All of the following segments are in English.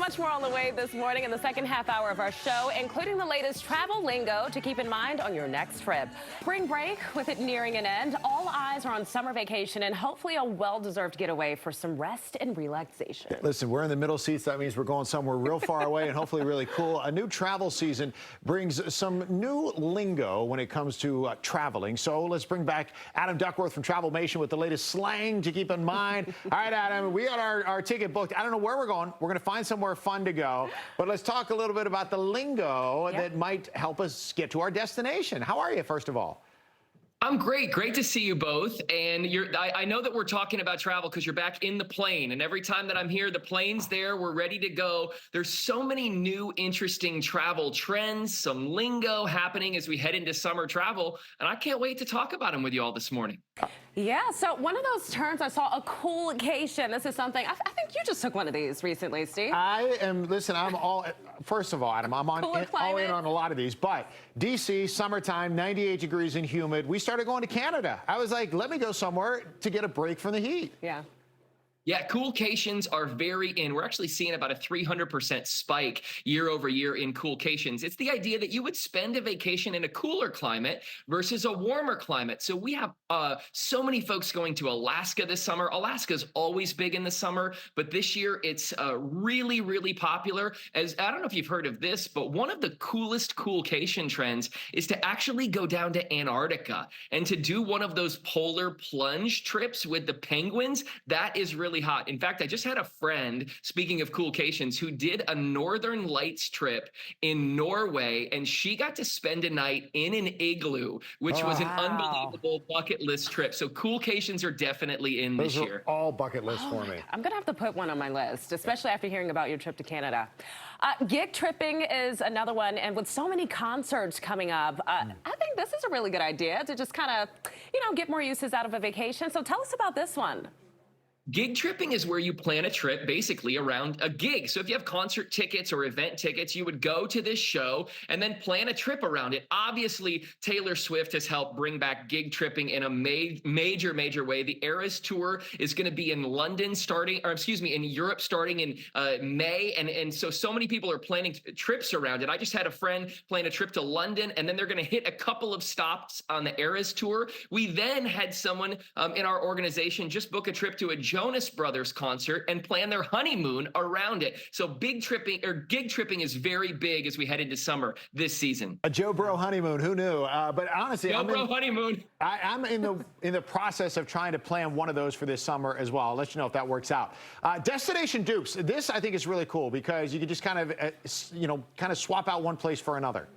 much more on the way this morning in the second half hour of our show, including the latest travel lingo to keep in mind on your next trip. Spring break, with it nearing an end, all eyes are on summer vacation and hopefully a well-deserved getaway for some rest and relaxation. Listen, we're in the middle seats. That means we're going somewhere real far away and hopefully really cool. A new travel season brings some new lingo when it comes to traveling. So let's bring back Adam Duckworth from Travelmation with the latest slang to keep in mind. All right, Adam, we got our ticket booked. I don't know where we're going. We're going to find somewhere fun to go. But let's talk a little bit about the lingo that might help us get to our destination. How are you, first of all? I'm great. Great to see you both. And I know that we're talking about travel because you're back in the plane. And every time that I'm here, the plane's there. We're ready to go. There's so many new, interesting travel trends, some lingo happening as we head into summer travel. And I can't wait to talk about them with you all this morning. Yeah, so one of those terms I saw, a coolcation. This is something, I think you just took one of these recently, Steve. Listen, I'm all, first of all, Adam, I'm all in on a lot of these. But D.C., summertime, 98 degrees and humid. We started going to Canada. I was like, let me go somewhere to get a break from the heat. Yeah. Yeah, coolcations are very in. We're actually seeing about a 300% spike year over year in coolcations. It's the idea that you would spend a vacation in a cooler climate versus a warmer climate. So we have so many folks going to Alaska this summer. Alaska's always big in the summer, but this year it's really, really popular. As I don't know if you've heard of this, but one of the coolest coolcation trends is to actually go down to Antarctica and to do one of those polar plunge trips with the penguins. That is really hot. In fact, I just had a friend, speaking of coolcations, who did a Northern Lights trip in Norway, and she got to spend a night in an igloo, which was an unbelievable bucket list trip. So coolcations are definitely in this year. All bucket list for me. I'm going to have to put one on my list, especially after hearing about your trip to Canada. Gig tripping is another one, and with so many concerts coming up, I think this is a really good idea to just kind of, get more uses out of a vacation. So tell us about this one. Gig tripping is where you plan a trip basically around a gig. So if you have concert tickets or event tickets, you would go to this show and then plan a trip around it. Obviously, Taylor Swift has helped bring back gig tripping in a major way. The Eras Tour is going to be in London in Europe starting in May. And so many people are planning trips around it. I just had a friend plan a trip to London, and then they're going to hit a couple of stops on the Eras Tour. We then had someone in our organization just book a trip to a Jonas Brothers concert and plan their honeymoon around it. So gig tripping is very big as we head into summer this season. A Joe Bro honeymoon, who knew? But honestly, honeymoon. I'm in the process of trying to plan one of those for this summer as well. I'll let you know if that works out. Destination dupes. This I think is really cool because you can just kind of swap out one place for another.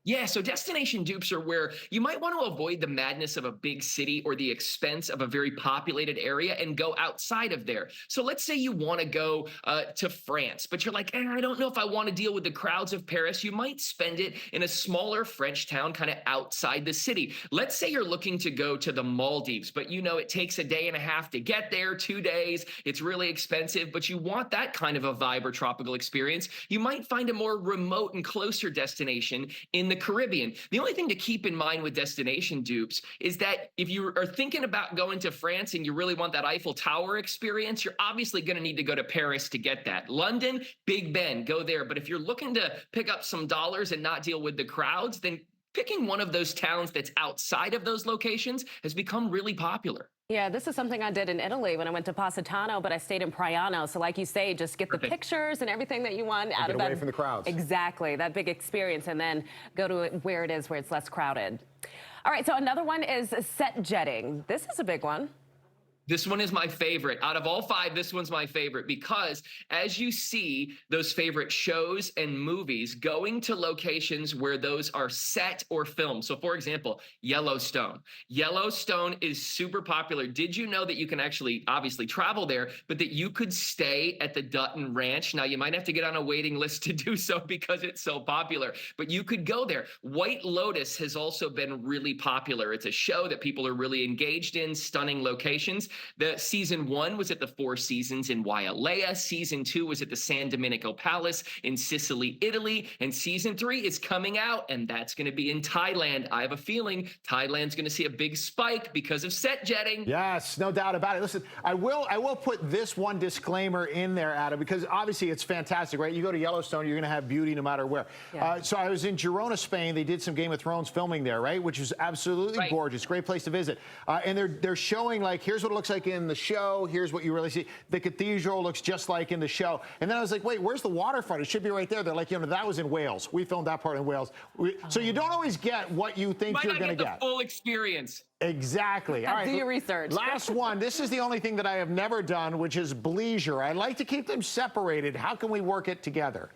Yeah, so destination dupes are where you might want to avoid the madness of a big city or the expense of a very populated area and go outside of there. So let's say you want to go to France, but you're like, I don't know if I want to deal with the crowds of Paris. You might spend it in a smaller French town kind of outside the city. Let's say you're looking to go to the Maldives, but it takes a day and a half to get there, 2 days. It's really expensive, but you want that kind of a vibe or tropical experience. You might find a more remote and closer destination in the Caribbean. The only thing to keep in mind with destination dupes is that if you are thinking about going to France and you really want that Eiffel Tower experience, you're obviously going to need to go to Paris to get that. London, Big Ben, go there. But if you're looking to pick up some dollars and not deal with the crowds, then picking one of those towns that's outside of those locations has become really popular. Yeah, this is something I did in Italy when I went to Positano, but I stayed in Priano. So like you say, just get the pictures and everything that you want out of that. Get away from the crowds. Exactly, that big experience, and then go to where it's less crowded. All right, so another one is set jetting. This is a big one. This one is my favorite. Out of all 5, this one's my favorite because as you see those favorite shows and movies going to locations where those are set or filmed. So for example, Yellowstone. Yellowstone is super popular. Did you know that you can actually obviously travel there, but that you could stay at the Dutton Ranch? Now you might have to get on a waiting list to do so because it's so popular, but you could go there. White Lotus has also been really popular. It's a show that people are really engaged in, stunning locations. The season 1 was at the Four Seasons in Wailea. Season 2 was at the San Domenico Palace in Sicily, Italy. And season 3 is coming out, and that's going to be in Thailand. I have a feeling Thailand's going to see a big spike because of set jetting. Yes, no doubt about it. Listen, I will put this one disclaimer in there, Adam, because obviously it's fantastic, right? You go to Yellowstone, you're going to have beauty no matter where. Yeah. So I was in Girona, Spain. They did some Game of Thrones filming there, right? Which is absolutely gorgeous. Great place to visit. And they're showing, like, here's what it looks like in the show. Here's what you really see. The cathedral looks just like in the show. And then I was like, wait, where's the waterfront? It should be right there. They're like, that was in Wales. We filmed that part in Wales. So you don't always get what you think you're going to get. The full experience. Exactly. All right. Do your research. Last one. This is the only thing that I have never done, which is bleisure. I like to keep them separated. How can we work it together?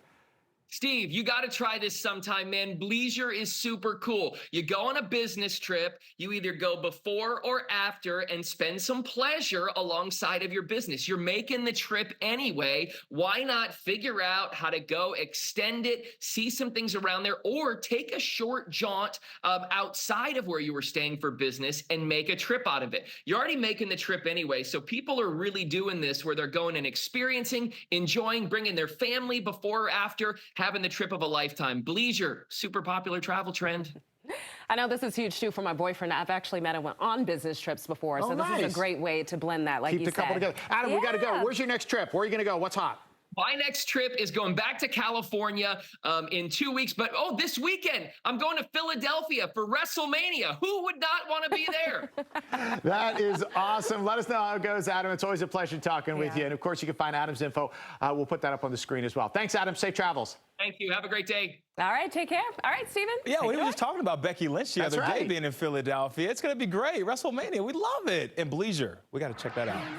Steve, you got to try this sometime, man. Bleisure is super cool. You go on a business trip, you either go before or after and spend some pleasure alongside of your business. You're making the trip anyway. Why not figure out how to go extend it, see some things around there, or take a short jaunt outside of where you were staying for business and make a trip out of it. You're already making the trip anyway, so people are really doing this where they're going and experiencing, enjoying, bringing their family before or after, having the trip of a lifetime. Bleisure, super popular travel trend. I know this is huge too for my boyfriend. I've actually met him on business trips before, so this is a great way to blend that, like you said. Keep the couple together. Adam, we got to go. Where's your next trip? Where are you going to go? What's hot? My next trip is going back to California in 2 weeks. But, this weekend, I'm going to Philadelphia for WrestleMania. Who would not want to be there? That is awesome. Let us know how it goes, Adam. It's always a pleasure talking with you. And, of course, you can find Adam's info. We'll put that up on the screen as well. Thanks, Adam. Safe travels. Thank you. Have a great day. All right, take care. All right, Steven. Yeah, we were just talking about Becky Lynch the other day being in Philadelphia. It's going to be great. WrestleMania, we love it. And bleisure, we got to check that out.